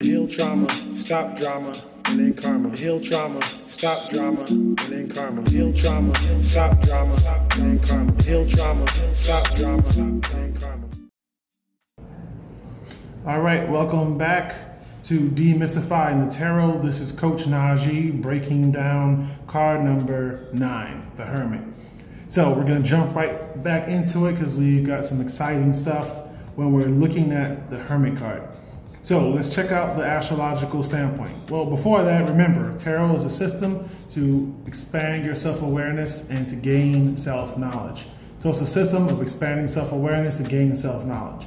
Heal trauma, stop drama, and then karma. Heal trauma, stop drama, and then karma. Heal trauma, stop drama, and then karma. Heal trauma, stop drama, and then karma. All right, welcome back to Demystifying the Tarot. This is Coach Najee breaking down card number 9, the Hermit. So we're gonna jump right back into it because we've got some exciting stuff when we're looking at the Hermit card. So let's check out the astrological standpoint. Well, before that, remember, tarot is a system to expand your self-awareness and to gain self-knowledge. So it's a system of expanding self-awareness to gain self-knowledge.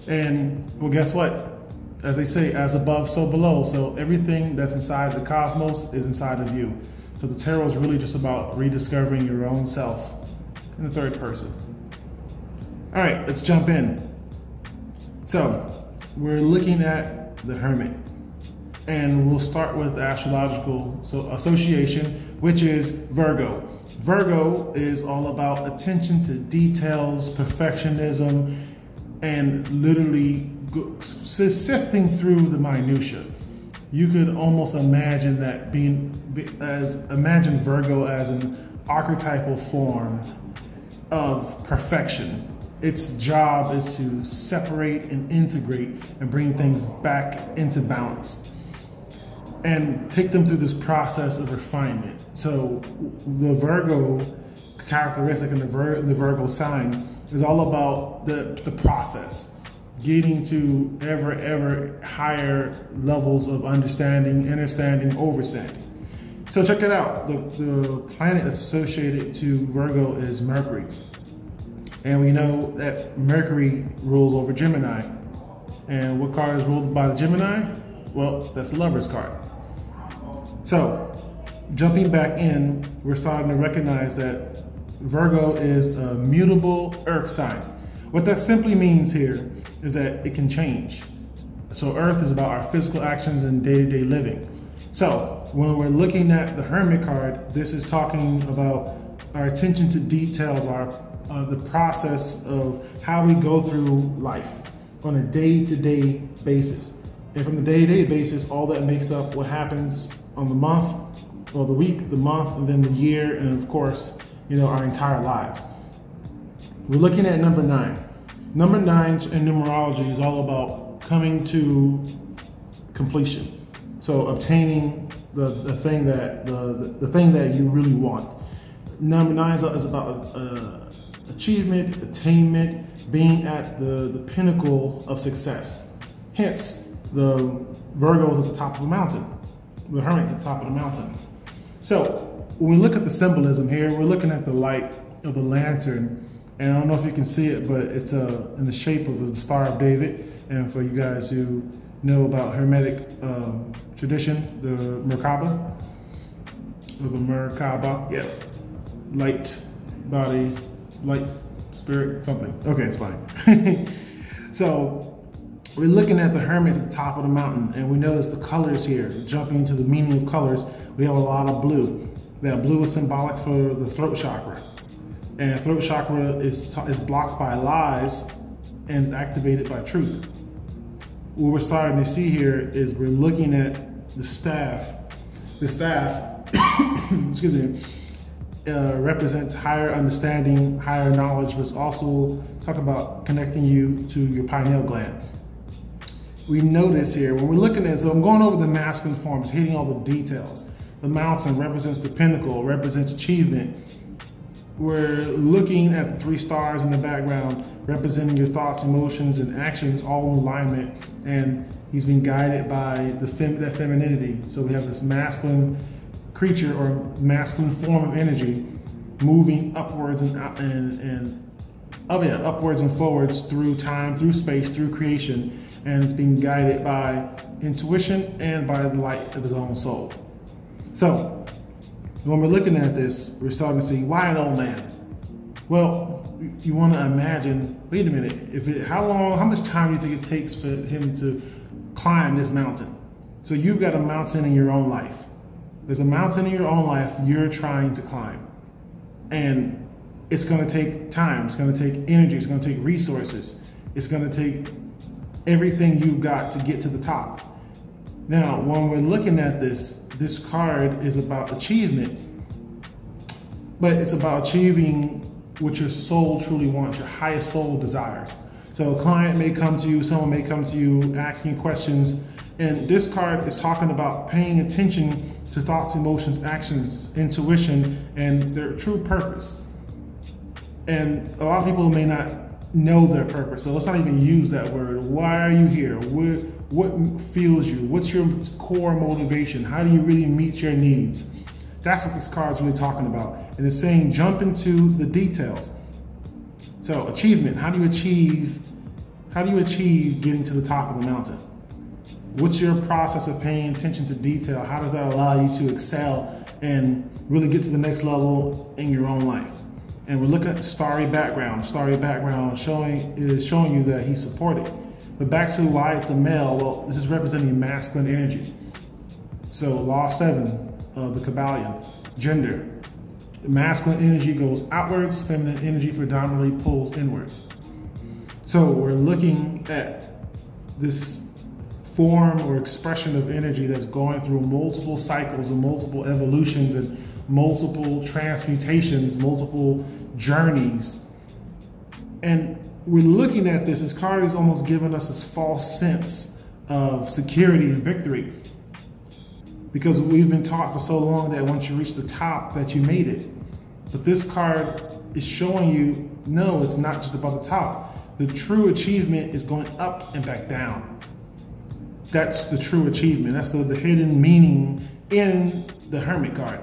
And well, guess what? As they say, as above, so below. So everything that's inside the cosmos is inside of you. So the tarot is really just about rediscovering your own self in the third person. All right, let's jump in. So we're looking at the Hermit, and we'll start with the astrological association, which is Virgo. Virgo is all about attention to details, perfectionism, and literally sifting through the minutia. You could almost imagine that imagine Virgo as an archetypal form of perfection. Its job is to separate and integrate and bring things back into balance and take them through this process of refinement. So the Virgo characteristic in the Virgo sign is all about the process, getting to ever higher levels of understanding, overstanding. So check it out. The planet that's associated to Virgo is Mercury. And we know that Mercury rules over Gemini. And what card is ruled by the Gemini? Well, that's the Lover's card. So, jumping back in, we're starting to recognize that Virgo is a mutable earth sign. What that simply means here is that it can change. So earth is about our physical actions and day-to-day living. So, when we're looking at the Hermit card, this is talking about our attention to details, the process of how we go through life on a day-to-day basis. And from the day-to-day basis, all that makes up what happens on the month, or the week, the month, and then the year, and of course, our entire lives. We're looking at number 9. Number 9 in numerology is all about coming to completion. So obtaining the thing that you really want. Number 9 is about achievement, attainment, being at the pinnacle of success. Hence, the Virgo is at the top of the mountain. The Hermit is at the top of the mountain. So, when we look at the symbolism here, we're looking at the light of the lantern. And I don't know if you can see it, but it's in the shape of the Star of David. And for you guys who know about Hermetic tradition, the Merkaba, yeah. Light, body, light, spirit, something. Okay, it's fine. So we're looking at the Hermit at the top of the mountain, and we notice the colors here. Jumping into the meaning of colors, we have a lot of blue. That blue is symbolic for the throat chakra. And throat chakra is blocked by lies and is activated by truth. What we're starting to see here is we're looking at the staff. The staff, excuse me, represents higher understanding, higher knowledge, but also talk about connecting you to your pineal gland. We notice here, when we're looking at, so I'm going over the masculine forms, hitting all the details. The mountain represents the pinnacle, represents achievement. We're looking at the 3 stars in the background, representing your thoughts, emotions, and actions all in alignment, and he's being guided by that femininity. So we have this masculine creature or masculine form of energy moving upwards upwards and forwards through time, through space, through creation, and it's being guided by intuition and by the light of his own soul. So when we're looking at this, we're starting to see, why an old man? Well, you want to imagine, wait a minute, how much time do you think it takes for him to climb this mountain? So you've got a mountain in your own life. There's a mountain in your own life you're trying to climb. And it's going to take time, it's going to take energy, it's going to take resources, it's going to take everything you've got to get to the top. Now, when we're looking at this card is about achievement, but it's about achieving what your soul truly wants, your highest soul desires. So a client may come to you, someone may come to you asking questions, and this card is talking about paying attention to thoughts, emotions, actions, intuition, and their true purpose. And a lot of people may not know their purpose, so let's not even use that word. Why are you here? What fuels you? What's your core motivation? How do you really meet your needs? That's what this card is really talking about. And it's saying jump into the details. So achievement, how do you achieve getting to the top of the mountain? What's your process of paying attention to detail? How does that allow you to excel and really get to the next level in your own life? And we're looking at the starry background. Starry background is showing you that he's supported. But back to why it's a male, well, this is representing masculine energy. So law 7 of the Kabbalion, gender. The masculine energy goes outwards, feminine energy predominantly pulls inwards. So we're looking at this form or expression of energy that's going through multiple cycles and multiple evolutions and multiple transmutations, multiple journeys. And we're looking at this card is almost giving us this false sense of security and victory, because we've been taught for so long that once you reach the top that you made it. But this card is showing you, no, it's not just about the top. The true achievement is going up and back down. That's the true achievement. That's the hidden meaning in the Hermit card.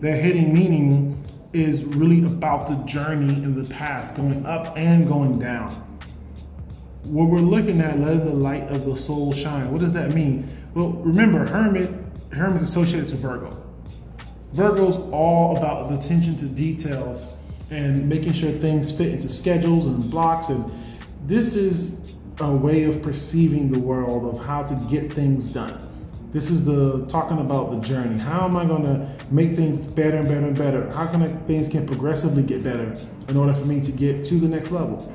The hidden meaning is really about the journey and the path, going up and going down. What we're looking at, letting the light of the soul shine. What does that mean? Well, remember, Hermit's associated to Virgo. Virgo's all about the attention to details and making sure things fit into schedules and blocks. And this is a way of perceiving the world, of how to get things done. This is talking about the journey. How am I going to make things better and better and better? How can things can progressively get better in order for me to get to the next level?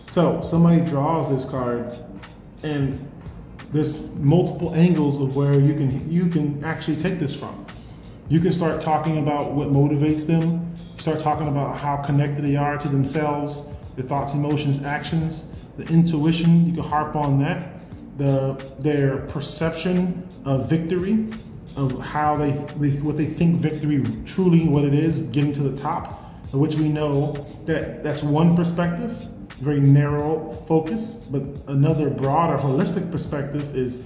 So somebody draws this card, and there's multiple angles of where you can actually take this from. You can start talking about what motivates them. Start talking about how connected they are to themselves, their thoughts, emotions, actions, the intuition. You can harp on that. Their perception of victory, of how what they think victory truly what it is, getting to the top, of which we know that's one perspective, very narrow focus, but another broader holistic perspective is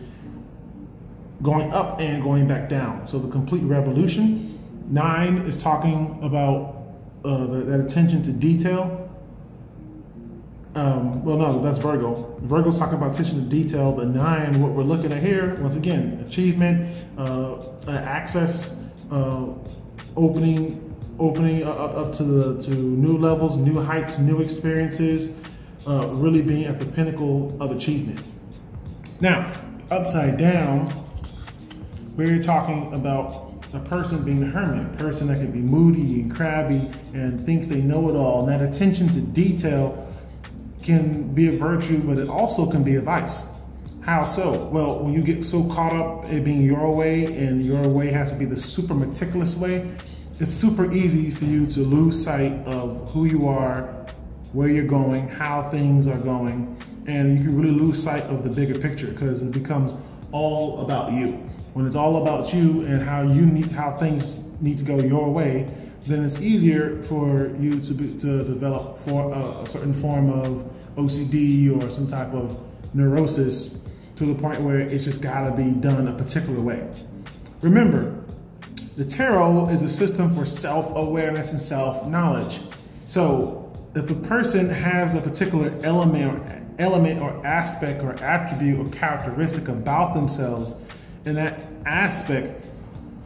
going up and going back down. So the complete revolution. 9 is talking about that attention to detail. Well, no, that's Virgo. Virgo's talking about attention to detail, but 9, what we're looking at here, once again, achievement, access, opening up to new levels, new heights, new experiences, really being at the pinnacle of achievement. Now, upside down, we're talking about a person being a hermit, a person that can be moody and crabby and thinks they know it all. And that attention to detail can be a virtue, but it also can be a vice. How so? Well, when you get so caught up in being your way, and your way has to be the super meticulous way, it's super easy for you to lose sight of who you are, where you're going, how things are going, and you can really lose sight of the bigger picture because it becomes all about you. When it's all about you and how things need to go your way, then it's easier for you to develop for a certain form of OCD or some type of neurosis to the point where it's just gotta be done a particular way. Remember, the tarot is a system for self-awareness and self-knowledge. So if a person has a particular element or aspect or attribute or characteristic about themselves, and that aspect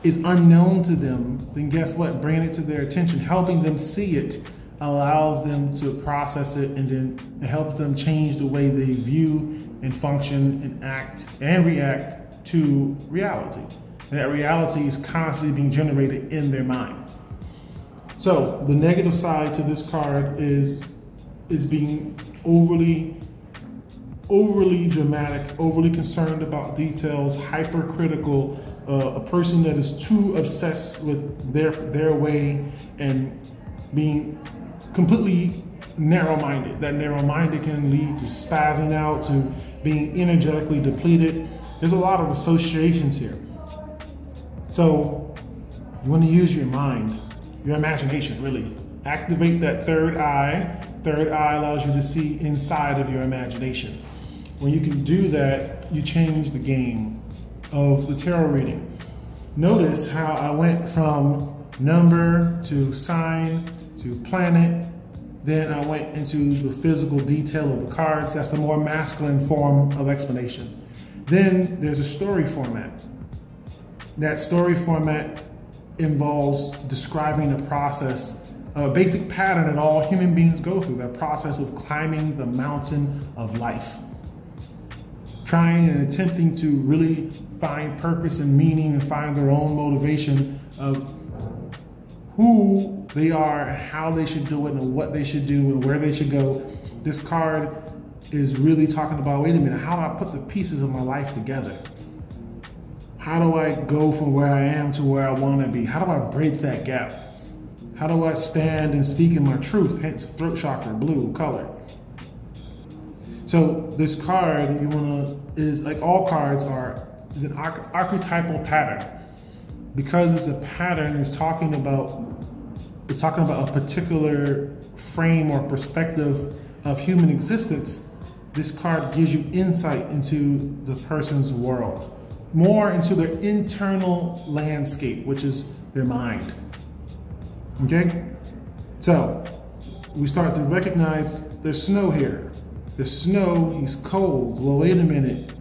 is unknown to them, then guess what? Bringing it to their attention, helping them see it, allows them to process it, and then it helps them change the way they view and function and act and react to reality. And that reality is constantly being generated in their mind. So the negative side to this card is being overly overly dramatic, overly concerned about details, hypercritical, a person that is too obsessed with their way and being completely narrow-minded. That narrow-minded can lead to spazzing out, to being energetically depleted. There's a lot of associations here. So you want to use your mind, your imagination, really. Activate that third eye. Third eye allows you to see inside of your imagination. When you can do that, you change the game of the tarot reading. Notice how I went from number to sign to planet. Then I went into the physical detail of the cards. That's the more masculine form of explanation. Then there's a story format. That story format involves describing a process, a basic pattern that all human beings go through, that process of climbing the mountain of life. Trying and attempting to really find purpose and meaning and find their own motivation of who they are and how they should do it and what they should do and where they should go. This card is really talking about, wait a minute, how do I put the pieces of my life together? How do I go from where I am to where I want to be? How do I bridge that gap? How do I stand and speak in my truth? Hence throat chakra, blue color. So this card, is like all cards is an archetypal pattern. Because it's a pattern, it's talking about a particular frame or perspective of human existence. This card gives you insight into the person's world, more into their internal landscape, which is their mind. Okay? So we start to recognize there's snow here. There's snow, he's cold. Well, wait a minute.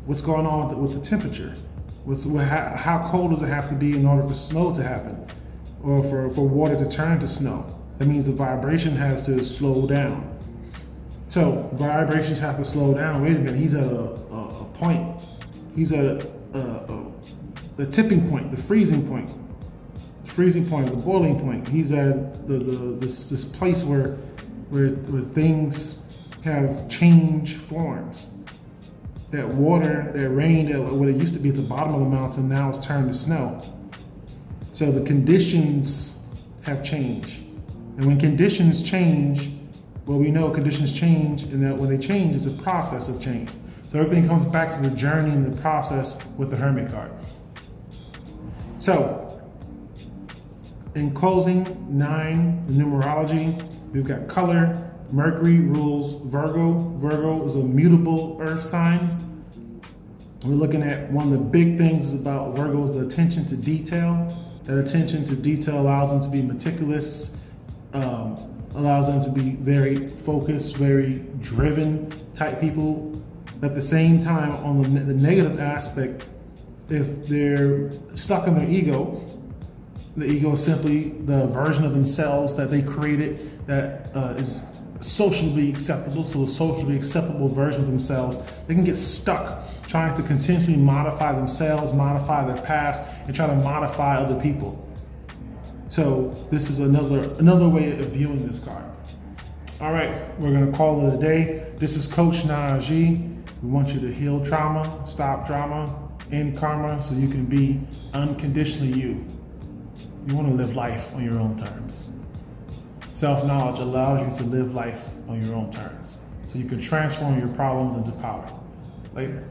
What's going on with the temperature? How cold does it have to be in order for snow to happen? Or for water to turn to snow? That means the vibration has to slow down. So vibrations have to slow down. Wait a minute, he's at a point. He's at the tipping point, the freezing point. The freezing point, the boiling point. He's at this place where things have changed forms. That water, that rain, what it used to be at the bottom of the mountain, now it's turned to snow. So the conditions have changed. And when conditions change, well, we know conditions change, and that when they change, it's a process of change. So everything comes back to the journey and the process with the Hermit card. So, in closing, 9, the numerology, we've got color. Mercury rules Virgo. Virgo is a mutable earth sign. We're looking at one of the big things about Virgo is the attention to detail. That attention to detail allows them to be meticulous, allows them to be very focused, very driven type people. At the same time, on the negative aspect, if they're stuck in their ego, the ego is simply the version of themselves that they created that is socially acceptable. So the socially acceptable version of themselves, they can get stuck trying to continuously modify themselves, modify their past, and try to modify other people. So this is another way of viewing this card. All right, we're gonna call it a day. This is Coach Najee. We want you to heal trauma, stop drama, end karma, so you can be unconditionally you. You wanna live life on your own terms. Self-knowledge allows you to live life on your own terms, so you can transform your problems into power. Later.